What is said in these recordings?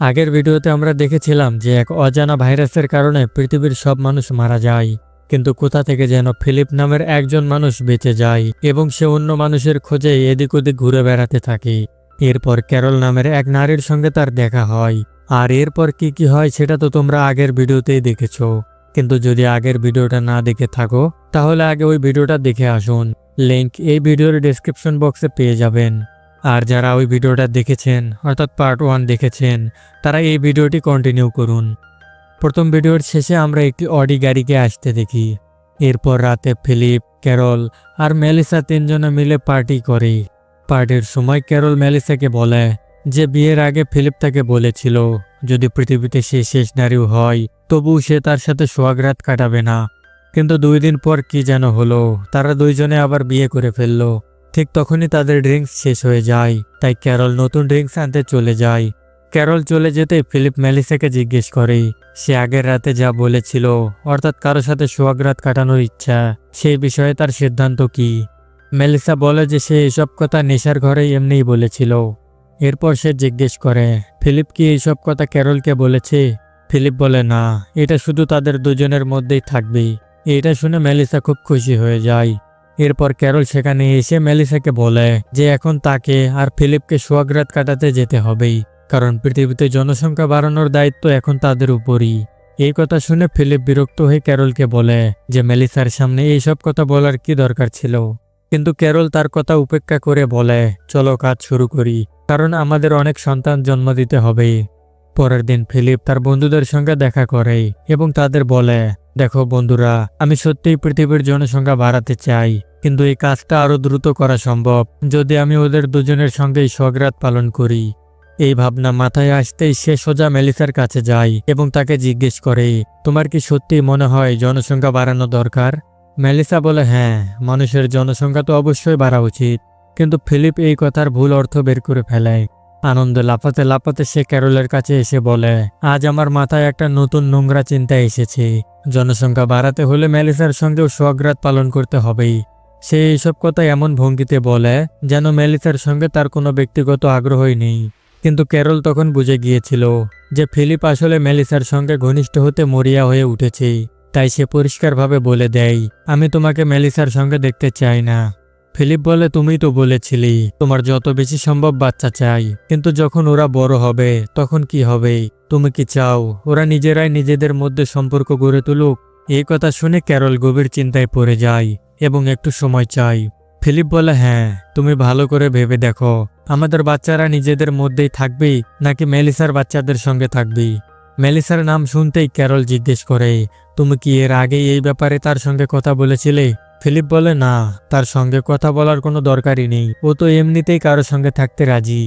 আগের ভিডিওতে আমরা দেখেছিলাম যে এক অজানা ভাইরাসের কারণে পৃথিবীর সব মানুষ মারা যায়, কিন্তু কোথা থেকে যেন ফিলিপ নামের একজন মানুষ বেঁচে যায় এবং সে অন্য মানুষের খোঁজে এদিক ওদিক ঘুরে বেড়াতে থাকে। এরপর ক্যারল নামের এক নারীর সঙ্গে তার দেখা হয়, আর এরপর কি কি হয় সেটা তো তোমরা আগের ভিডিওতেই দেখেছো। কিন্তু যদি আগের ভিডিওটা না দেখে থাকো তাহলে আগে ওই ভিডিওটা দেখে আসুন, লিংক এই ভিডিওর ডেসক্রিপশন বক্সে পেয়ে যাবেন। আর যারা ওই ভিডিওটা দেখেছেন অর্থাৎ পার্ট 1 দেখেছেন তারা এই ভিডিওটি কন্টিনিউ করুন। প্রথম ভিডিওর শেষে আমরা একটি অডি গাড়িকে আসতে দেখি। এরপর রাতে ফিলিপ, ক্যারল আর মেলিসা তিনজনে মিলে পার্টি করে। পার্টির সময় ক্যারল মেলিসাকে বলে যে বিয়ের আগে ফিলিপ তাকে বলেছিল যদি পৃথিবীতে সে শেষ নারীও হয় তবু সে তার সাথে সোহাগরাত কাটাবে না। কিন্তু 2 দিন পর কি যেন হলো, তারা দুইজনে আবার বিয়ে করে ফেললো। ঠিক তখনই তাদের ড্রিঙ্কস শেষ হয়ে যায়, তাই ক্যারল নতুন ড্রিঙ্কস আনতে চলে যায়। ক্যারল চলে যেতে ফিলিপ মেলিসাকে জিজ্ঞেস করে সে আগের রাতে যা বলেছিল অর্থাৎ কারো সাথে সোহাগরাত কাটানোর ইচ্ছা, সেই বিষয়ে তার সিদ্ধান্ত কি। মেলিসা বলে যে সে এসব কথা নেশার ঘরে এমনিই বলেছিল। এরপর সে জিজ্ঞেস করে ফিলিপ কি এইসব কথা ক্যারলকে বলেছে। ফিলিপ বলে না, এটা শুধু তাদের দুজনের মধ্যেই থাকবে। এটা শুনে মেলিসা খুব খুশি হয়ে যায়। এরপর ক্যারল সেখানে এসে মেলিসাকে বলে যে এখন তাকে আর ফিলিপকে সোহাগরাত কাটাতে যেতে হবেই, কারণ পৃথিবীতে জনসংখ্যা বাড়ানোর দায়িত্ব এখন তাদের উপরই। এই কথা শুনে ফিলিপ বিরক্ত হয়ে ক্যারলকে বলে যে মেলিসার সামনে এইসব কথা বলার কি দরকার ছিল। কিন্তু ক্যারল তার কথা উপেক্ষা করে বলে চলো কাজ শুরু করি, কারণ আমাদের অনেক সন্তান জন্ম দিতে হবে। পরের দিন ফিলিপ তার বন্ধুদের সঙ্গে দেখা করে এবং তাদের বলে দেখো বন্ধুরা, আমি সত্যিই পৃথিবীর জনসংখ্যা বাড়াতে চাই, কিন্তু এই কাজটা আরো দ্রুত করা সম্ভব যদি আমি ওদের দুজনের সঙ্গেই সোহাগরাত পালন করি। এই ভাবনা মাথায় আসতেই সে সোজা মেলিসার কাছে যায় এবং তাকে জিজ্ঞেস করে তোমার কি সত্যি মনে হয় জনসংখ্যা বাড়ানো দরকার। মেলিসা বলে হ্যাঁ, মানুষের জনসংখ্যা তো অবশ্যই বাড়া উচিত। কিন্তু ফিলিপ এই কথার ভুল অর্থ বের করে ফেলে। আনন্দে লাফাতে লাফাতে সে ক্যারলের কাছে এসে বলে আজ আমার মাথায় একটা নতুন নোংরা চিন্তা এসেছে। জনসংখ্যা বাড়াতে হলে মেলিসার সঙ্গেও সোহাগরাত পালন করতে হবেই। সে এইসব কথা এমন ভঙ্গিতে বলে যেন মেলিসার সঙ্গে তার কোনো ব্যক্তিগত আগ্রহই নেই। কিন্তু ক্যারল তখন বুঝে গিয়েছিল যে ফিলিপ আসলে মেলিসার সঙ্গে ঘনিষ্ঠ হতে মরিয়া হয়ে উঠেছে। তাই সে পরিষ্কারভাবে বলে দেয় আমি তোমাকে মেলিসার সঙ্গে দেখতে চাই না। ফিলিপ বলে তুমিই তো বলেছিলি তোমার যত বেশি সম্ভব বাচ্চা চাই, কিন্তু যখন ওরা বড় হবে তখন কি হবে। তুমি কি চাও ওরা নিজেরাই নিজেদের মধ্যে সম্পর্ক গড়ে তুলুক। এই কথা শুনে ক্যারল গভীর চিন্তায় পড়ে যায় এবং একটু সময় চাই। ফিলিপ বলে হ্যাঁ, তুমি ভালো করে ভেবে দেখো আমাদের বাচ্চারা নিজেদের মধ্যেই থাকবে নাকি মেলিসার বাচ্চাদের সঙ্গে থাকবে। মেলিসার নাম শুনতেই ক্যারল জিজ্ঞেস করে তুমি কি এর আগে এই ব্যাপারে তার সঙ্গে কথা বলেছিলে। ফিলিপ বলে না, তার সঙ্গে কথা বলার কোনো দরকারই নেই, ও তো এমনিতেই কারো সঙ্গে থাকতে রাজি।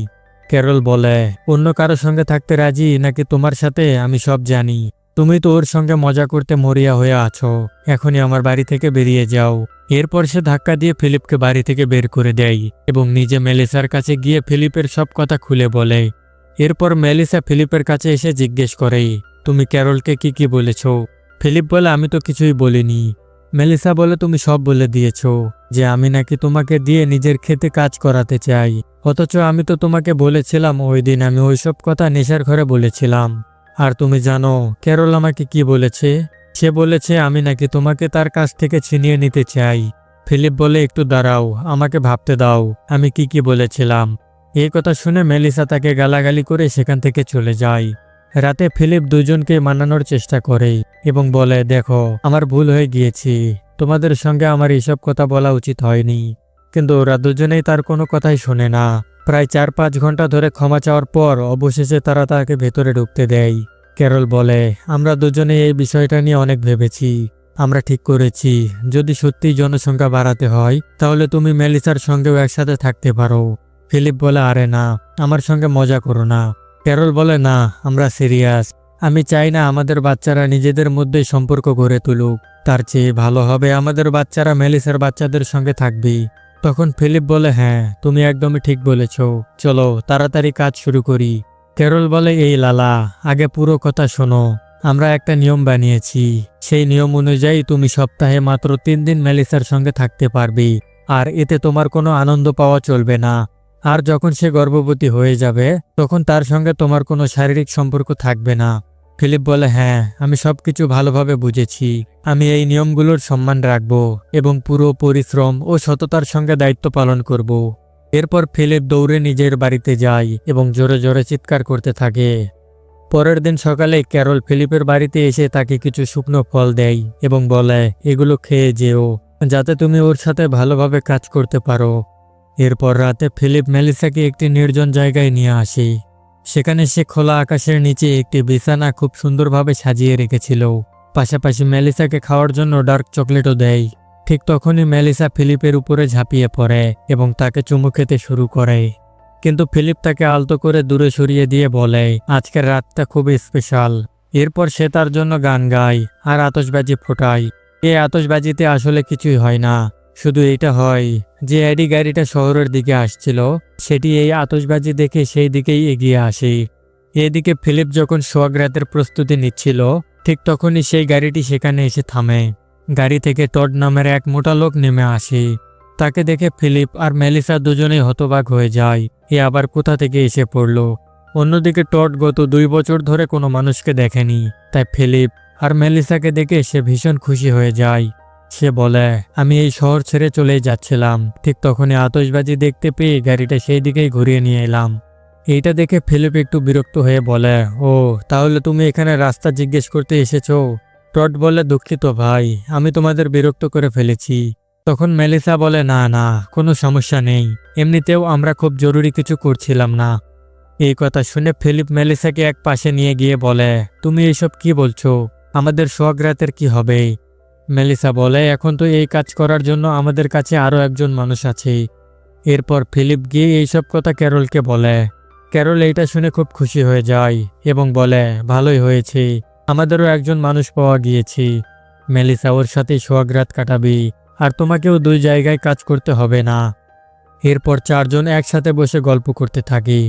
ক্যারল বলে অন্য কারো সঙ্গে থাকতে রাজি নাকি তোমার সাথে আমি সব জানি। তুমি তো ওর সঙ্গে মজা করতে মরিয়া হয়ে আছো, এখনই আমার বাড়ি থেকে বেরিয়ে যাও। এরপর সে ধাক্কা দিয়ে ফিলিপকে বাড়ি থেকে বের করে দেয় এবং নিজে মেলিসার কাছে গিয়ে ফিলিপের সব কথা খুলে বলে। এরপর মেলিসা ফিলিপের কাছে এসে জিজ্ঞেস করে তুমি ক্যারলকে কি কি বলেছ। ফিলিপ বলে আমি তো কিছুই বলিনি। মেলিসা বলে তুমি সব বলে দিয়েছো যে আমি নাকি তোমাকে দিয়ে নিজের খেতে কাজ করাতে চাই, অথচ আমি তো তোমাকে বলেছিলাম ওই দিন আমি ওইসব কথা নেশার ঘরে বলেছিলাম। আর তুমি জানো ক্যারল আমাকে কি বলেছে, সে বলেছে আমি নাকি তোমাকে তার কাছ থেকে ছিনিয়ে নিতে চাই। ফিলিপ বলে একটু দাঁড়াও, আমাকে ভাবতে দাও আমি কি কি বলেছিলাম। এই কথা শুনে মেলিসা তাকে গালাগালি করে সেখান থেকে চলে যায়। রাতে ফিলিপ দুজনকে মানানোর চেষ্টা করে এবং বলে দেখো আমার ভুল হয়ে গিয়েছি, তোমাদের সঙ্গে আমার এইসব কথা বলা উচিত হয়নি। কিন্তু ওরা দুজনেই তার কোনো কথাই শোনে না। প্রায় 4-5 ঘন্টা ধরে ক্ষমা চাওয়ার পর অবশেষে তারা তাকে ভেতরে ঢুকতে দেয়। ক্যারল বলে আমরা দুজনে এই বিষয়টা নিয়ে অনেক ভেবেছি, আমরা ঠিক করেছি যদি সত্যিই জনসংখ্যা বাড়াতে হয় তাহলে তুমি মেলিসার সঙ্গেও একসাথে থাকতে পারো। ফিলিপ বলে আরে না, আমার সঙ্গে মজা করো না। ক্যারল বলে না, আমরা সিরিয়াস। আমি চাই না আমাদের বাচ্চারা নিজেদের মধ্যে সম্পর্ক গড়ে তুলুক, তার চেয়ে ভালো হবে আমাদের বাচ্চারা মেলিসার বাচ্চাদের সঙ্গে থাকবে। তখন ফিলিপ বলে হ্যাঁ, তুমি একদমই ঠিক বলেছ, চলো তাড়াতাড়ি কাজ শুরু করি। ক্যারল বলে এই লালা, আগে পুরো কথা শোনো। আমরা একটা নিয়ম বানিয়েছি, সেই নিয়ম অনুযায়ী তুমি সপ্তাহে মাত্র 3 দিন মেলিসার সঙ্গে থাকবে, আর এতে তোমার কোনো আনন্দ পাওয়া চলবে না। আর যখন সে গর্ভবতী হয়ে যাবে তখন তার সঙ্গে তোমার কোনো শারীরিক সম্পর্ক থাকবে না। ফিলিপ বলে, হ্যাঁ, আমি সবকিছু ভালোভাবে বুঝেছি। আমি এই নিয়মগুলোর সম্মান রাখব এবং পুরো পরিশ্রম ও সততার সঙ্গে দায়িত্ব পালন করব। এরপর ফিলিপ দৌড়ে নিজের বাড়িতে যায় এবং জোরে জোরে চিৎকার করতে থাকে। পরের দিন সকালে ক্যারল ফিলিপের বাড়িতে এসে তাকে কিছু শুকনো ফল দেয় এবং বলে, এগুলো খেয়ে যেও যাতে তুমি ওর সাথে ভালোভাবে কাজ করতে পারো। এরপর রাতে ফিলিপ মেলিসাকে একটি নির্জন জায়গায় নিয়ে আসে। সেখানে সে খোলা আকাশের নিচে একটি বিছানা খুব সুন্দরভাবে সাজিয়ে রেখেছিল। পাশাপাশি মেলিসাকে খাওয়ার জন্য ডার্ক চকলেটও দেয়। ঠিক তখনই মেলিসা ফিলিপের উপরে ঝাঁপিয়ে পড়ে এবং তাকে চুমু খেতে শুরু করে। কিন্তু ফিলিপ তাকে আলতো করে দূরে সরিয়ে দিয়ে বলে, আজকের রাতটা খুবই স্পেশাল। এরপর সে তার জন্য গান গায় আর আতশবাজি ফোটায়। এই আতশবাজিতে আসলে কিছুই হয় না, শুধু এটা হয় যে এডি গাড়িটা শহরের দিকে আসছিল, সেটি এই আতশবাজি দেখে সেই দিকেই এগিয়ে আসে। এদিকে ফিলিপ যখন সোহাগ রাতের প্রস্তুতি নিচ্ছিল, ঠিক তখনই সেই গাড়িটি সেখানে এসে থামে। গাড়ি থেকে টড নামের এক মোটা লোক নেমে আসে। তাকে দেখে ফিলিপ আর মেলিসা দুজনেই হতবাক হয়ে যায়, এ আবার কোথা থেকে এসে পড়ল। অন্যদিকে টড গত 2 বছর ধরে কোনো মানুষকে দেখেনি, তাই ফিলিপ আর মেলিসাকে দেখে সে ভীষণ খুশি হয়ে যায়। সে বলে, আমি এই শহর ছেড়ে চলে যাচ্ছিলাম, ঠিক তখনই আতশবাজি দেখতে পেয়ে গাড়িটা সেই দিকেই ঘুরিয়ে নিয়ে এলাম। এইটা দেখে ফিলিপ একটু বিরক্ত হয়ে বলে, ও তাহলে তুমি এখানে রাস্তা জিজ্ঞেস করতে এসেছো? টড বলে, দুঃখিত ভাই, আমি তোমাদের বিরক্ত করে ফেলেছি। তখন মেলিসা বলে, না না, কোনো সমস্যা নেই, এমনিতেও আমরা খুব জরুরি কিছু করছিলাম না। এই কথা শুনে ফিলিপ মেলিসাকে এক পাশে নিয়ে গিয়ে বলে, তুমি এইসব কি বলছো? আমাদের সোহাগ রাতের কি হবে? মেলিসা বলে, এখন তো এই কাজ করার জন্য আমাদের কাছে আরও একজন মানুষ আছে। এরপর ফিলিপ গিয়ে এইসব কথা ক্যারলকে বলে। ক্যারল এইটা শুনে খুব খুশি হয়ে যায় এবং বলে, ভালোই হয়েছে, আমাদেরও একজন মানুষ পাওয়া গিয়েছে। মেলিসা ওর সাথে সোহাগ রাত কাটাবি, আর তোমাকেও 2 জায়গায় কাজ করতে হবে না। এরপর 4 জন একসাথে বসে গল্প করতে থাকে।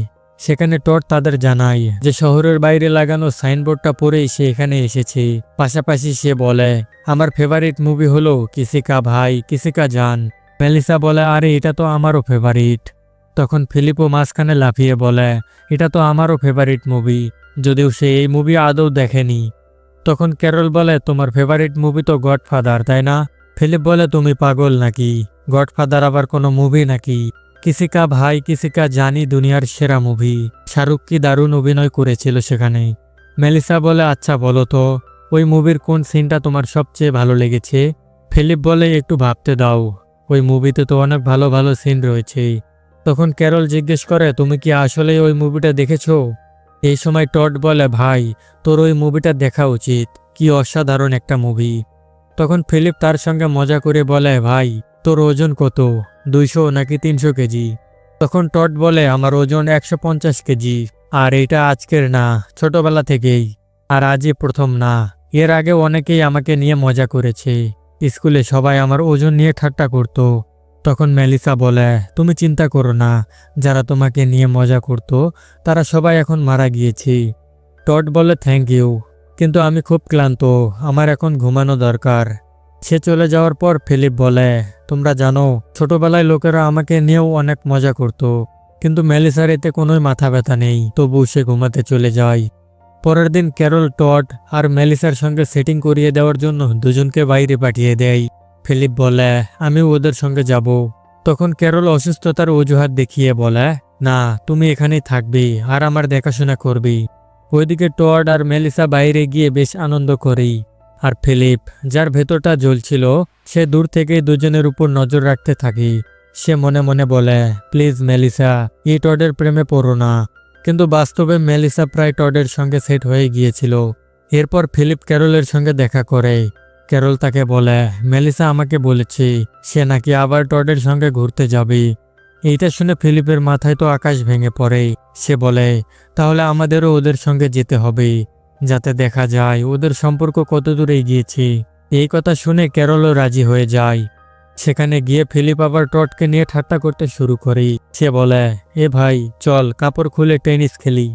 সেখানে টড তাদের জানায় যে শহরের বাইরে লাগানো সাইনবোর্ডটা পরেই সে এখানে এসেছে। পাশাপাশি সে বলে, আমার ফেভারিট মুভি হলো কিসি কা ভাই কিসি কা জান। মেলিসা বলে, আরে এটা তো আমারও ফেভারিট। তখন ফিলিপও মাঝখানে লাফিয়ে বলে, এটা তো আমারও ফেভারিট মুভি, যদিও সে এই মুভি আদৌ দেখেনি। তখন ক্যারল বলে, তোমার ফেভারিট মুভি তো গডফাদার, তাই না? ফিলিপ বলে, তুমি পাগল নাকি? গডফাদার আবার কোনো মুভি নাকি? কিসি কা ভাই কিসি কা জানি দুনিয়ার সেরা মুভি, শাহরুখ কি দারুণ অভিনয় করেছিল সেখানে। মেলিসা বলে, আচ্ছা বলো তো, ওই মুভির কোন সিনটা তোমার সবচেয়ে ভালো লেগেছে? ফিলিপ বলে, একটু ভাবতে দাও, ওই মুভিতে তো অনেক ভালো ভালো সিন রয়েছে। তখন ক্যারল জিজ্ঞেস করে, তুমি কি আসলে ওই মুভিটা দেখেছো? এই সময় টড বলে, ভাই, তোর ওই মুভিটা দেখা উচিত, কি অসাধারণ একটা মুভি। তখন ফিলিপ তার সঙ্গে মজা করে বলে, ভাই, তোর ওজন কত, 200 নাকি 300 কেজি? তখন টড বলে, আমার ওজন 150 কেজি, আর এটা আজকের না, ছোটবেলা থেকেই, আর আজই প্রথম না। এর আগে অনেকেই আমাকে নিয়ে মজা করেছে, স্কুলে সবাই আমার ওজন নিয়ে ঠাট্টা করত। তখন মেলিসা বলে, তুমি চিন্তা করো না, যারা তোমাকে নিয়ে মজা করত তারা সবাই এখন মারা গিয়েছে। টড বলে, থ্যাংক ইউ, কিন্তু আমি খুব ক্লান্ত, আমার এখন ঘুমানো দরকার। সে চলে যাওয়ার পর ফিলিপ বলে, তোমরা জানো, ছোটবেলায় লোকেরা আমাকে নিয়েও অনেক মজা করত, কিন্তু মেলিসার এতে কোনোই মাথা ব্যথা নেই, তবু সে ঘুমাতে চলে যায়। পরের দিন ক্যারল টড আর মেলিসার সঙ্গে সেটিং করিয়ে দেওয়ার জন্য দুজনকে বাইরে পাঠিয়ে দেয়। ফিলিপ বলে, আমি ওদের সঙ্গে যাব। তখন ক্যারল অসুস্থতার অজুহাত দেখিয়ে বলে, না, তুমি এখানেই থাকবি আর আমার দেখাশোনা করবি। ওইদিকে টড আর মেলিসা বাইরে গিয়ে বেশ আনন্দ করেই। আর ফিলিপ, যার ভেতরটা জ্বলছিল, সে দূর থেকে দুজনের উপর নজর রাখতে থাকে। সে মনে মনে বলে, প্লিজ মেলিসা, এই টডের প্রেমে পড়ো না। কিন্তু বাস্তবে মেলিসা প্রায় টডের সঙ্গে সেট হয়ে গিয়েছিল। এরপর ফিলিপ ক্যারলের সঙ্গে দেখা করে। ক্যারল তাকে বলে, মেলিসা আমাকে বলেছে সে নাকি আবার টডের সঙ্গে ঘুরতে যাবে। এইটা শুনে ফিলিপের মাথায় তো আকাশ ভেঙে পড়ে। সে বলে, তাহলে আমাদেরও ওদের সঙ্গে যেতে হবে, যাতে দেখা যায় ওদের সম্পর্ক কত দূর এগিয়েছে। এই কথা শুনে ক্যারলও রাজি হয়ে যায়। সেখানে গিয়ে ফিলিপ আবার টডকে নিয়ে ঠাট্টা করতে শুরু করে। সে বলে, এ ভাই, চল কাপড় খুলে টেনিস খেলি।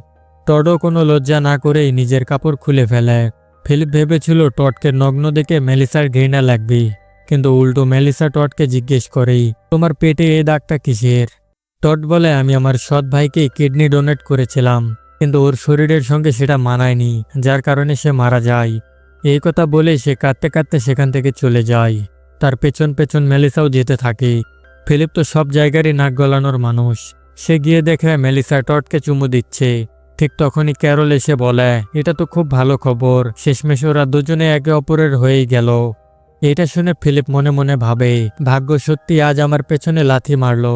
টডও কোনো লজ্জা না করেই নিজের কাপড় খুলে ফেলে। ফিলিপ ভেবেছিল টডকে নগ্ন দেখে মেলিসার ঘৃণা লাগবে, কিন্তু উল্টো মেলিসা টডকে জিজ্ঞেস করে, তোমার পেটে এই দাগটা কিসের? টড বলে আমি আমার সৎ ভাইকে কিডনি ডোনেট করেছিলাম, কিন্তু ওর শরীরের সঙ্গে সেটা মানায়নি, যার কারণে সে মারা যায়। এই কথা বলে সে কাঁদতে কাঁদতে সেখান থেকে চলে যায়। তার পেছন পেছন মেলিসাও যেতে থাকে। ফিলিপ তো সব জায়গারই নাক গলানোর মানুষ। সে গিয়ে দেখে মেলিসা টডকে চুমু দিচ্ছে। ঠিক তখনই ক্যারল এসে বলে, এটা তো খুব ভালো খবর, শেষমেশ ওরা দুজনে একে অপরের হয়েই গেল। এটা শুনে ফিলিপ মনে মনে ভাবে, ভাগ্য সত্যি আজ আমার পেছনে লাথি মারলো।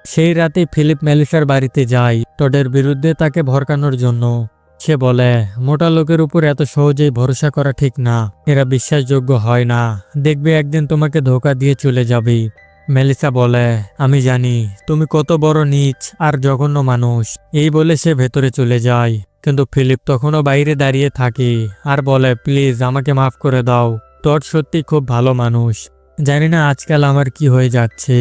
সেই রাতে ফিলিপ মেলিসার বাড়িতে যায় টডের বিরুদ্ধে তাকে ভড়কানোর জন্য। সে বলে, মোটা লোকের উপর এত সহজেই ভরসা করা ঠিক না, এরা বিশ্বাসযোগ্য হয় না, দেখবে একদিন তোমাকে ধোঁকা দিয়ে চলে যাবে। মেলিসা বলে, আমি জানি তুমি কত বড় নীচ আর জঘন্য মানুষ। এই বলে সে ভেতরে চলে যায়, কিন্তু ফিলিপ তখনও বাইরে দাঁড়িয়ে থাকে আর বলে, প্লিজ আমাকে মাফ করে দাও। টড সত্যি খুব ভালো মানুষ। জানি না আজকাল আমার কি হয়ে যাচ্ছে,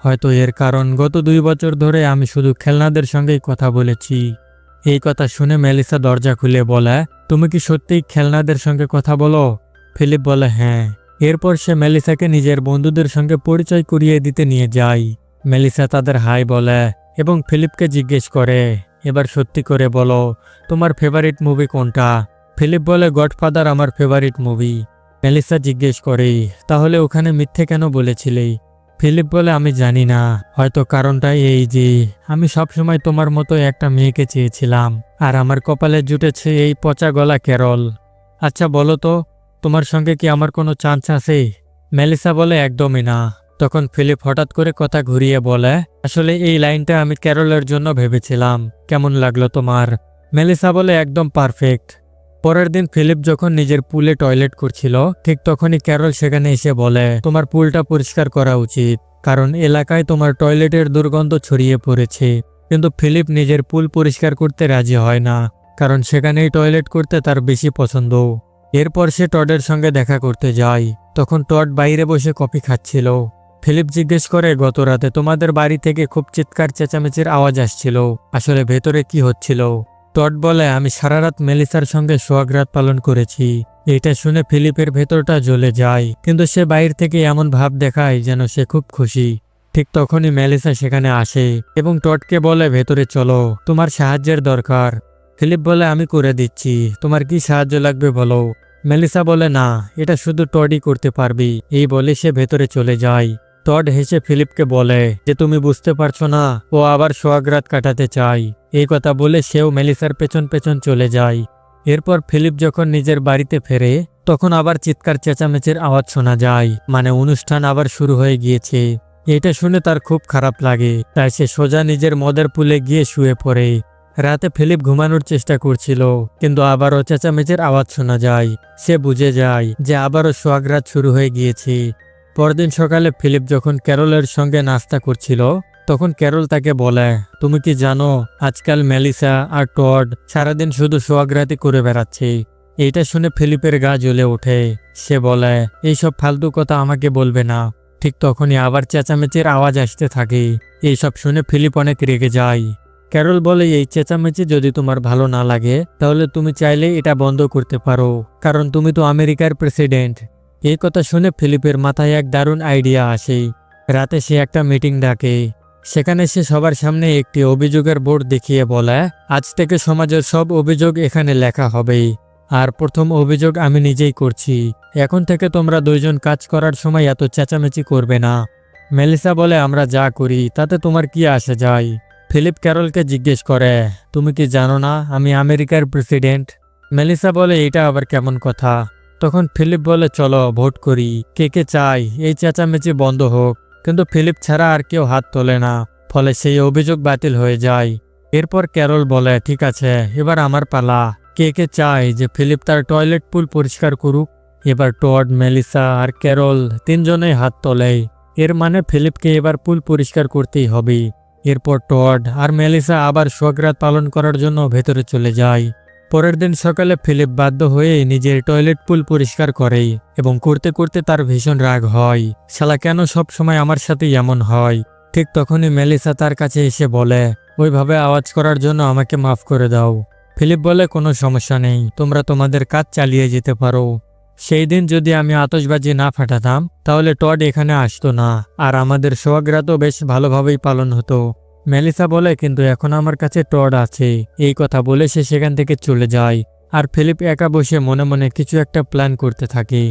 হয়তো এর কারণ গত 2 বছর ধরে আমি শুধু খেলনাদের সঙ্গেই কথা বলেছি। এই কথা শুনে মেলিসা দরজা খুলে বলে, তুমি কি সত্যিই খেলনাদের সঙ্গে কথা বলো? ফিলিপ বলে, হ্যাঁ। এরপর সে মেলিসাকে নিজের বন্ধুদের সঙ্গে পরিচয় করিয়ে দিতে নিয়ে যায়। মেলিসা তাদের হাই বলে এবং ফিলিপকে জিজ্ঞেস করে, এবার সত্যি করে বলো, তোমার ফেভারিট মুভি কোনটা? ফিলিপ বলে, গডফাদার আমার ফেভারিট মুভি। মেলিসা জিজ্ঞেস করে, তাহলে ওখানে মিথ্যে কেন বলেছিলে? ফিলিপ বলে, আমি জানি না, হয়তো কারণটাই এই যে আমি সবসময় তোমার মতো একটা মেয়েকে চেয়েছিলাম, আর আমার কপালে জুটেছে এই পচা গলা ক্যারল। আচ্ছা বলো তো, তোমার সঙ্গে কি আমার কোনো চান্স আছে? মেলিসা বলে, একদমই না। তখন ফিলিপ হঠাৎ করে কথা ঘুরিয়ে বলে, আসলে এই লাইনটা আমি ক্যারলের জন্য ভেবেছিলাম, কেমন লাগলো তোমার? মেলিসা বলে, একদম পারফেক্ট। পরের দিন ফিলিপ যখন নিজের পুলে টয়লেট করছিল, ঠিক তখনই ক্যারল সেখানে এসে বলে, তোমার পুলটা পরিষ্কার করা উচিত, কারণ এলাকায় তোমার টয়লেটের দুর্গন্ধ ছড়িয়ে পড়েছে। কিন্তু ফিলিপ নিজের পুল পরিষ্কার করতে রাজি হয় না, কারণ সেখানেই টয়লেট করতে তার বেশি পছন্দ। এরপর সে টডের সঙ্গে দেখা করতে যায়। তখন টড বাইরে বসে কফি খাচ্ছিল। ফিলিপ জিজ্ঞেস করে, গত রাতে তোমাদের বাড়ি থেকে খুব চিৎকার চেঁচামেচির আওয়াজ আসছিল, আসলে ভেতরে কি হচ্ছিল? টড বলে, আমি সারা রাত মেলিসার সঙ্গে সোহাগরাত পালন করেছি। এটা শুনে ফিলিপের ভেতরটা জ্বলে যায়, কিন্তু সে বাইরে থেকে এমন ভাব দেখায় যেন সে খুব খুশি। ঠিক তখনই মেলিসা সেখানে আসে এবং টডকে বলে, ভেতরে চলো, তোমার সাহায্যের দরকার। ফিলিপ বলে, আমি করে দিচ্ছি, তোমার কি সাহায্য লাগবে বলো। মেলিসা বলে, না, এটা শুধু টডই করতে পারবি। এই বলে সে ভেতরে চলে যায়। টড হেসে ফিলিপকে বলে যে, তুমি বুঝতে পারছো না, ও আবার সোহাগরাত কাটাতে চায়। এই কথা বলে সেও মেলিসার পেছন পেছন চলে যায়। এরপর ফিলিপ যখন নিজের বাড়িতে ফেরে, তখন আবার চিৎকার চেঁচামেচির আওয়াজ শোনা যায়, মানে অনুষ্ঠান আবার শুরু হয়ে গিয়েছে। এটা শুনে তার খুব খারাপ লাগে, তাই সে সোজা নিজের মদের পুলে গিয়ে শুয়ে পড়ে। রাতে ফিলিপ ঘুমানোর চেষ্টা করছিল, কিন্তু আবারও চেঁচামেচির আওয়াজ শোনা যায়। সে বুঝে যায় যে আবারও সোহাগরাত শুরু হয়ে গিয়েছে। পরদিন সকালে ফিলিপ যখন ক্যারলের সঙ্গে নাস্তা করছিল, তখন ক্যারল তাকে বলে, তুমি কি জানো আজকাল মেলিসা আর টড সারাদিন শুধু সোহাগরাতি করে বেড়াচ্ছে? এইটা শুনে ফিলিপের গা জ্বলে ওঠে। সে বলে, এইসব ফালতু কথা আমাকে বলবে না। ঠিক তখনই আবার চেঁচামেচির আওয়াজ আসতে থাকে। এইসব শুনে ফিলিপ অনেক রেগে যায়। ক্যারল বলে, এই চেঁচামেচি যদি তোমার ভালো না লাগে, তাহলে তুমি চাইলে এটা বন্ধ করতে পারো, কারণ তুমি তো আমেরিকার প্রেসিডেন্ট। এই কথা শুনে ফিলিপের মাথায় এক দারুণ আইডিয়া আসে। রাতে সে একটা মিটিং ডাকে। সেখানে সে সবার সামনে একটি অভিযোগের বোর্ড দেখিয়ে বলে, আজ থেকে সমাজের সব অভিযোগ এখানে লেখা হবে, আর প্রথম অভিযোগ আমি নিজেই করছি। এখন থেকে তোমরা দুইজন কাজ করার সময় এত চেঁচামেচি করবে না। মেলিসা বলে, আমরা যা করি তাতে তোমার কি আসে যায়? ফিলিপ ক্যারলকে জিজ্ঞেস করে, তুমি কি জানো না আমি আমেরিকার প্রেসিডেন্ট? মেলিসা বলে, এটা আবার কেমন কথা? তখন ফিলিপ বলে, চলো ভোট করি, কে কে চাই এই চেঁচামেচি বন্ধ হোক। কিন্তু ফিলিপ ছাড়া আর কেউ হাত তোলে না, ফলে সেই অভিযোগ বাতিল হয়ে যায়। এরপর ক্যারল বলে, ঠিক আছে, এবার আমার পালা। কে কে চায় যে ফিলিপ তার টয়লেট পুল পরিষ্কার করুক? এবার টড, মেলিসা আর ক্যারল তিনজনেই হাত তোলে। এর মানে ফিলিপকে এবার পুল পরিষ্কার করতেই হবে। এরপর টড আর মেলিসা আবার সোহাগরাত পালন করার জন্য ভেতরে চলে যায়। পরের দিন সকালে ফিলিপ বাধ্য হয়ে নিজের টয়লেট পুল পরিষ্কার করে এবং করতে করতে তার ভীষণ রাগ হয়। শালা কেন সব সময় আমার সাথে এমন হয়? ঠিক তখনই মেলিসা তার কাছে এসে বলে, ওইভাবে আওয়াজ করার জন্য আমাকে মাফ করে দাও। ফিলিপ বলে, কোনো সমস্যা নেই, তোমরা তোমাদের কাজ চালিয়ে যেতে পারো। সেই দিন যদি আমি আতশবাজি না ফাটাতাম, তাহলে টড এখানে আসতো না, আর আমাদের সোহাগরাতও বেশ ভালোভাবেই পালন হতো। মেলিসা বলে, কিন্তু এখন আমার কাছে টড আছে। এই কথা বলে সে সেখান থেকে চলে যায়। আর ফিলিপ একা বসে মনে মনে কিছু একটা প্ল্যান করতে থাকে।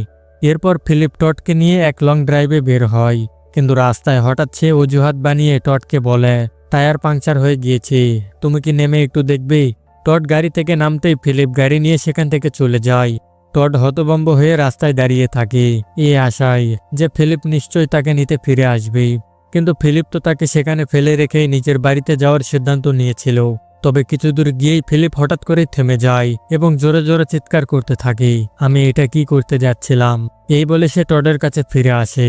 এরপর ফিলিপ টডকে নিয়ে এক লং ড্রাইভে বের হয়, কিন্তু রাস্তায় হঠাৎ সে অজুহাত বানিয়ে টডকে বলে, টায়ার পাংচার হয়ে গিয়েছে, তুমি কি নেমে একটু দেখবে? টড গাড়ি থেকে নামতেই ফিলিপ গাড়ি নিয়ে সেখান থেকে চলে যায়। টড হতভম্ব হয়ে রাস্তায় দাঁড়িয়ে থাকে, এই আশায় যে ফিলিপ নিশ্চয়ই তাকে নিতে ফিরে আসবে। কিন্তু ফিলিপ তো তাকে সেখানে ফেলে রেখেই নিজের বাড়িতে যাওয়ার সিদ্ধান্ত নিয়েছিল। তবে কিছু দূর গিয়েই ফিলিপ হঠাৎ করে থেমে যায় এবং জোরে জোরে চিৎকার করতে থাকে, আমি এটা কি করতে যাচ্ছিলাম? এই বলে সে টডের কাছে ফিরে আসে।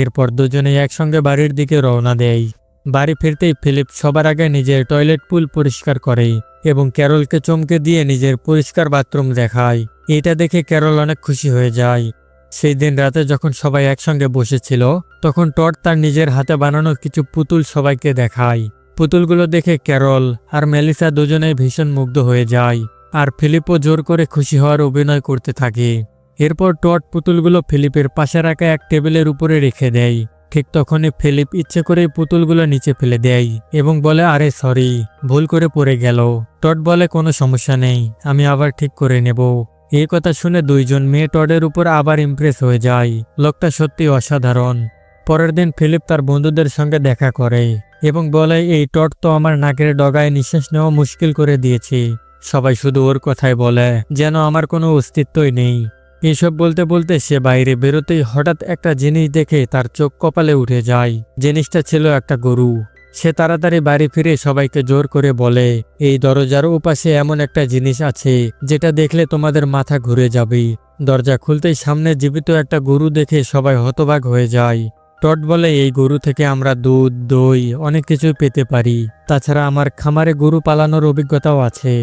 এরপর দুজনেই একসঙ্গে বাড়ির দিকে রওনা দেয়। বাড়ি ফিরতেই ফিলিপ সবার আগে নিজের টয়লেট পুল পরিষ্কার করে এবং ক্যারলকে চমকে দিয়ে নিজের পরিষ্কার বাথরুম দেখায়। এটা দেখে ক্যারল অনেক খুশি হয়ে যায়। সেই দিন রাতে যখন সবাই একসঙ্গে বসেছিল, তখন টড তার নিজের হাতে বানানো কিছু পুতুল সবাইকে দেখায়। পুতুলগুলো দেখে ক্যারল আর মেলিসা দুজনেই ভীষণ মুগ্ধ হয়ে যায়, আর ফিলিপও জোর করে খুশি হওয়ার অভিনয় করতে থাকে। এরপর টড পুতুলগুলো ফিলিপের পাশে রাখা এক টেবিলের উপরে রেখে দেয়। ঠিক তখনই ফিলিপ ইচ্ছে করে পুতুলগুলো নিচে ফেলে দেয় এবং বলে, আরে সরি, ভুল করে পড়ে গেল। টড বলে, কোনো সমস্যা নেই, আমি আবার ঠিক করে নেব। এই কথা শুনে দুইজন মেয়ে টডের উপর আবার ইমপ্রেস হয়ে যায়। লোকটা সত্যি অসাধারণ। পরের দিন ফিলিপ তার বন্ধুদের সঙ্গে দেখা করে এবং বলে, এই টড তো আমার নাকের ডগায় নিঃশ্বাস নেওয়া মুশকিল করে দিয়েছে। সবাই শুধু ওর কথাই বলে, যেন আমার কোনো অস্তিত্বই নেই। এসব বলতে বলতে সে বাইরে বেরোতেই হঠাৎ একটা জিনিস দেখে তার চোখ কপালে উঠে যায়। জিনিসটা ছিল একটা গরু। সে তাড়াতাড়ি বাড়ি ফিরে সবাইকে জোর করে বলে, এই দরজার ওপাশে এমন একটা জিনিস আছে যেটা দেখলে তোমাদের মাথা ঘুরে যাবে। দরজা খুলতেই সামনে জীবিত একটা গরু দেখে সবাই হতবাক হয়ে যায়। টড বলে, এই গরু থেকে আমরা দুধ, দই, অনেক কিছু পেতে পারি। তাছাড়া আমার খামারে গরু পালানোর অভিজ্ঞতাও আছে।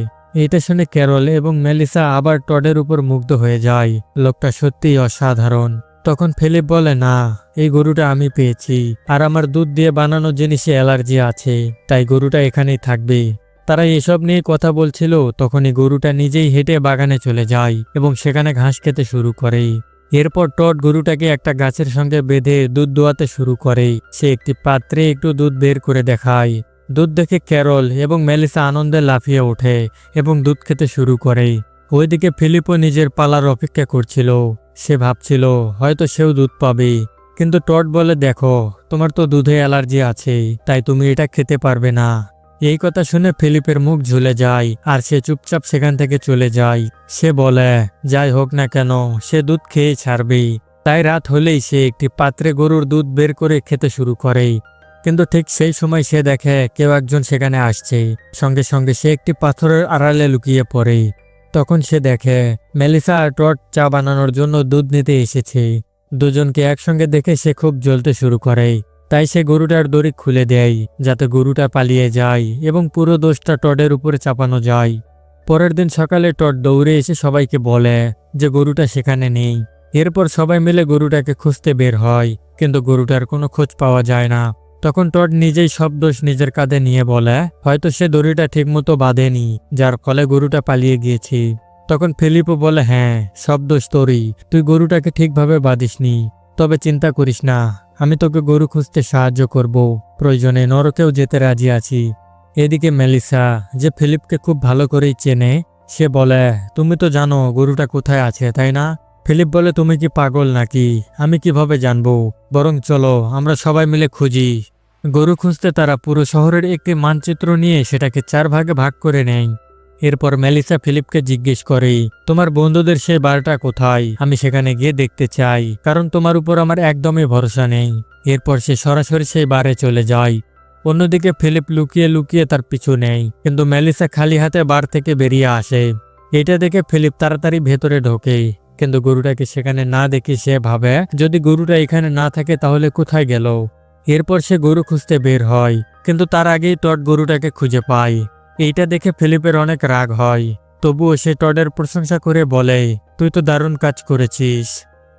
এটা শুনে ক্যারল এবং মেলিসা আবার টডের উপর মুগ্ধ হয়ে যায়। লোকটা সত্যিই অসাধারণ। তখন ফিলিপ বলে, না, এই গরুটা আমি পেয়েছি, আর আমার দুধ দিয়ে বানানো জিনিসে অ্যালার্জি আছে, তাই গরুটা এখানেই থাকবে। তারা এসব নিয়ে কথা বলছিল, তখনই গরুটা নিজেই হেঁটে বাগানে চলে যায় এবং সেখানে ঘাস খেতে শুরু করে। এরপর টড গরুটাকে একটা গাছের সঙ্গে বেঁধে দুধ দোয়াতে শুরু করে। সে একটি পাত্রে একটু দুধ বের করে দেখায়। দুধ দেখে ক্যারল এবং মেলিসা আনন্দে লাফিয়ে ওঠে এবং দুধ খেতে শুরু করে। ওইদিকে ফিলিপও নিজের পালার অপেক্ষা করছিল। সে ভাবছিল হয়তো সেও দুধ পাবে, কিন্তু টড বলে, দেখো, তোমার তো দুধে অ্যালার্জি আছে, তাই তুমি এটা খেতে পারবে না। এই কথা শুনে ফিলিপের মুখ ঝুলে যায় আর সে চুপচাপ সেখান থেকে চলে যায়। সে বলে, যাই হোক না কেন, সে দুধ খেয়ে ছাড়বে। তাই রাত হলেই সে একটি পাত্রে গরুর দুধ বের করে খেতে শুরু করে। কিন্তু ঠিক সেই সময় সে দেখে কেউ একজন সেখানে আসছে। সঙ্গে সঙ্গে সে একটি পাথরের আড়ালে লুকিয়ে পড়ে। তখন সে দেখে মেলিসা আর টড চা বানানোর জন্য দুধ নিতে এসেছে। দুজনকে একসঙ্গে দেখে সে খুব জ্বলতে শুরু করে। তাই সে গরুটার দড়ি খুলে দেয় যাতে গরুটা পালিয়ে যায় এবং পুরো দোষটা টডের উপরে চাপানো যায়। পরের দিন সকালে টড দৌড়ে এসে সবাইকে বলে যে গরুটা সেখানে নেই। এরপর সবাই মিলে গরুটাকে খুঁজতে বের হয়, কিন্তু গরুটার কোনো খোঁজ পাওয়া যায় না। তখন টড নিজেই সব দোষ নিজের কাঁধে নিয়ে বলে, হয়তো সে দড়িটা ঠিকমতো বাঁধেনি, যার ফলে গরুটা পালিয়ে গিয়েছে। তখন ফিলিপও বলে, হ্যাঁ, সব দোষ তোরই, তুই গরুটাকে ঠিকভাবে বাঁধিসনি। তবে চিন্তা করিস না, আমি তোকে গরু খুঁজতে সাহায্য করব, প্রয়োজনে নরকেও যেতে রাজি আছি। এদিকে মেলিসা, যে ফিলিপকে খুব ভালো করেই চেনে, সে বলে, তুমি তো জানো গরুটা কোথায় আছে, তাই না? ফিলিপ বলে, তুমি কি পাগল নাকি? আমি কিভাবে জানবো? বরং চলো আমরা সবাই মিলে খুঁজি। গরু খুঁজতে তারা পুরো শহরের একটি মানচিত্র নিয়ে সেটাকে 4 ভাগে ভাগ করে নেয়। এরপর মেলিসা ফিলিপকে জিজ্ঞেস করে, তোমার বন্ধুদের সেই বারটা কোথায়? আমি সেখানে গিয়ে দেখতে চাই, কারণ তোমার উপর আমার একদমই ভরসা নেই। এরপর সে সরাসরি সেই বারে চলে যায়। অন্যদিকে ফিলিপ লুকিয়ে লুকিয়ে তার পিছু নেয়, কিন্তু মেলিসা খালি হাতে বার থেকে বেরিয়ে আসে। এটা দেখে ফিলিপ তাড়াতাড়ি ভেতরে ঢোকে, কিন্তু গরুটাকে সেখানে না দেখে সে ভাবে, যদি গরুটা এখানে না থাকে তাহলে কোথায় গেল। এরপর সে গরু খুঁজতে বের হয়, কিন্তু তার আগেই টড গরুটাকে খুঁজে পায়। এইটা দেখে ফিলিপের অনেক রাগ হয়, তবুও সে টডের প্রশংসা করে বলে, তুই তো দারুণ কাজ করেছিস।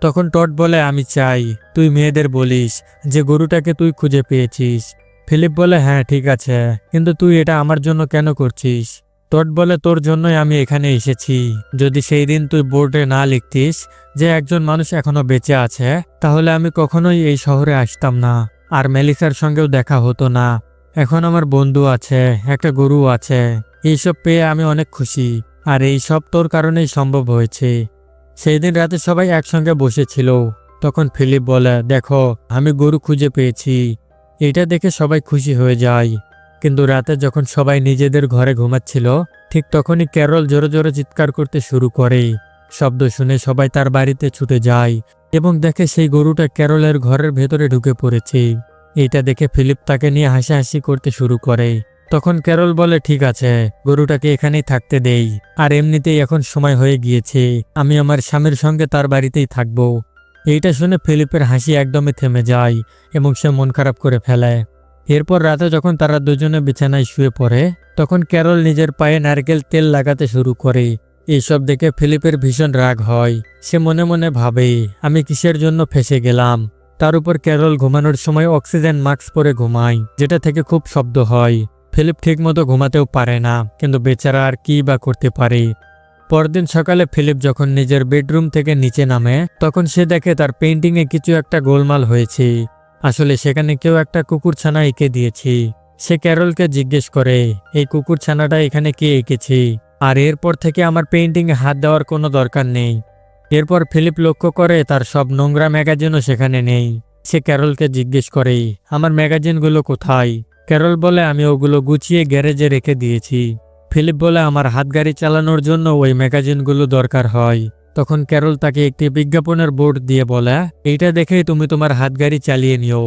তখন টড বলে, আমি চাই তুই মেয়েদের বলিস যে গরুটাকে তুই খুঁজে পেয়েছিস। ফিলিপ বলে, হ্যাঁ ঠিক আছে, কিন্তু তুই এটা আমার জন্য কেন করছিস? টড বলে, তোর জন্যই আমি এখানে এসেছি। যদি সেই দিন তুই বোর্ডে না লিখতিস যে একজন মানুষ এখনো বেঁচে আছে, তাহলে আমি কখনোই এই শহরে আসতাম না, আর মেলিসার সঙ্গেও দেখা হতো না। এখন আমার বন্ধু আছে, একটা গরু আছে। এইসব পেয়ে আমি অনেক খুশি। আর এই সব তোর কারণেই সম্ভব হয়েছে। সেই দিন রাতে সবাই একসঙ্গে বসেছিল। তখন ফিলিপ বলে, দেখো আমি গরু খুঁজে পেয়েছি। এটা দেখে সবাই খুশি হয়ে যায়। কিন্তু রাতে যখন সবাই নিজেদের ঘরে ঘুমাচ্ছিল, ঠিক তখনই ক্যারল জোরে জোরে চিৎকার করতে শুরু করে। শব্দ শুনে সবাই তার বাড়িতে ছুটে যায় এবং দেখে সেই গরুটা ক্যারলের ঘরের ভেতরে ঢুকে পড়েছে। এটা দেখে ফিলিপ তাকে নিয়ে হাসাহাসি করতে শুরু করে। তখন ক্যারল বলে, ঠিক আছে, গরুটাকে এখানেই থাকতে দেই। আর এমনিতেই এখন সময় হয়ে গিয়েছে, আমি আমার স্বামীর সঙ্গে তার বাড়িতেই থাকবো। এইটা শুনে ফিলিপের হাসি একদমই থেমে যায় এবং সে মন খারাপ করে ফেলে। এরপর রাতে যখন তারা দুজনে বিছানায় শুয়ে পড়ে, তখন ক্যারল নিজের পায়ে নারকেল তেল লাগাতে শুরু করে। এইসব দেখে ফিলিপের ভীষণ রাগ হয়। সে মনে মনে ভাবে, আমি কিসের জন্য ফেঁসে গেলাম। তার উপর ক্যারল ঘুমানোর সময় অক্সিজেন মাস্ক পরে ঘুমায়, যেটা থেকে খুব শব্দ হয়। ফিলিপ ঠিকমতো ঘুমাতেও পারে না, কিন্তু বেচারা আর কি বা করতে পারে। পরদিন সকালে ফিলিপ যখন নিজের বেডরুম থেকে নিচে নামে, তখন সে দেখে তার পেইন্টিংয়ে কিছু একটা গোলমাল হয়েছে। আসলে সেখানে কেউ একটা কুকুরছানা এঁকে দিয়েছে। সে ক্যারলকে জিজ্ঞেস করে, এই কুকুরছানাটা এখানে কে এঁকেছে? আর এরপর থেকে আমার পেইন্টিংয়ে হাত দেওয়ার কোনো দরকার নেই। এরপর ফিলিপ লক্ষ্য করে তার সব নোংরা ম্যাগাজিনও সেখানে নেই। সে ক্যারলকে জিজ্ঞেস করে, আমার ম্যাগাজিনগুলো কোথায়? ক্যারল বলে, আমি ওগুলো গুছিয়ে গ্যারেজে রেখে দিয়েছি। ফিলিপ বলে, আমার হাতগাড়ি চালানোর জন্য ওই ম্যাগাজিনগুলো দরকার হয়। তখন ক্যারল তাকে একটি বিজ্ঞাপনের বোর্ড দিয়ে বলে, এইটা দেখেই তুমি তোমার হাতগাড়ি চালিয়ে নিও।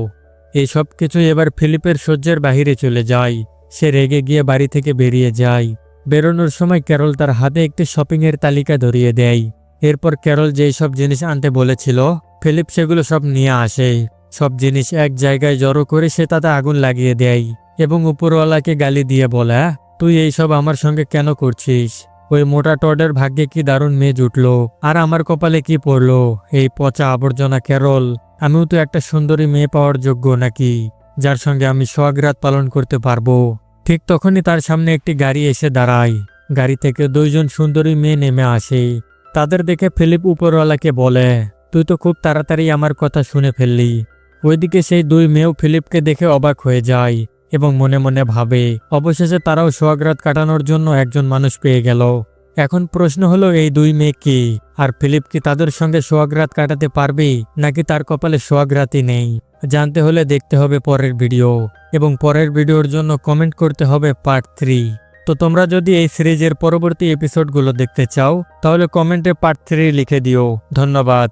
এই সব কিছু এবার ফিলিপের সহ্যের বাহিরে চলে যায়। সে রেগে গিয়ে বাড়ি থেকে বেরিয়ে যায়। বেরোনোর সময় ক্যারল তার হাতে একটি শপিংয়ের তালিকা ধরিয়ে দেয়। এরপর ক্যারল যেই সব জিনিস আনতে বলেছিল, ফিলিপ সেগুলো সব নিয়ে আসে। সব জিনিস এক জায়গায় জড়ো করে সে তাতে আগুন লাগিয়ে দেয় এবং উপরওয়ালাকে গালি দিয়ে বলে, তুই এইসব আমার সঙ্গে কেন করছিস? ওই মোটা টডের ভাগ্যে কি দারুণ মেয়ে জুটলো, আর আমার কপালে কি পড়লো? এই পচা আবর্জনা ক্যারল, আমিও তো একটা সুন্দরী মেয়ে পাওয়ার যোগ্য নাকি, যার সঙ্গে আমি সোহাগরাত পালন করতে পারবো। ঠিক তখনই তার সামনে একটি গাড়ি এসে দাঁড়ায়। গাড়ি থেকে দুইজন সুন্দরী মেয়ে নেমে আসে। তাদের দেখে ফিলিপ উপরওয়ালাকে বলে, তুই তো খুব তাড়াতাড়ি আমার কথা শুনে ফেললি। ওইদিকে সেই দুই মেয়েও ফিলিপকে দেখে অবাক হয়ে যায় এবং মনে মনে ভাবে, অবশেষে তারাও সোহাগরাত কাটানোর জন্য একজন মানুষ পেয়ে গেল। এখন প্রশ্ন হলো, এই দুই মেয়ে কি? আর ফিলিপ কি তাদের সঙ্গে সোহাগরাত কাটাতে পারবে, নাকি তার কপালে সোহাগরাতই নেই? জানতে হলে দেখতে হবে পরের ভিডিও, এবং পরের ভিডিওর জন্য কমেন্ট করতে হবে পার্ট 3। তো তোমরা যদি এই সিরিজের পরবর্তী এপিসোডগুলো দেখতে চাও, তাহলে কমেন্টে পার্ট 3 লিখে দিও। ধন্যবাদ।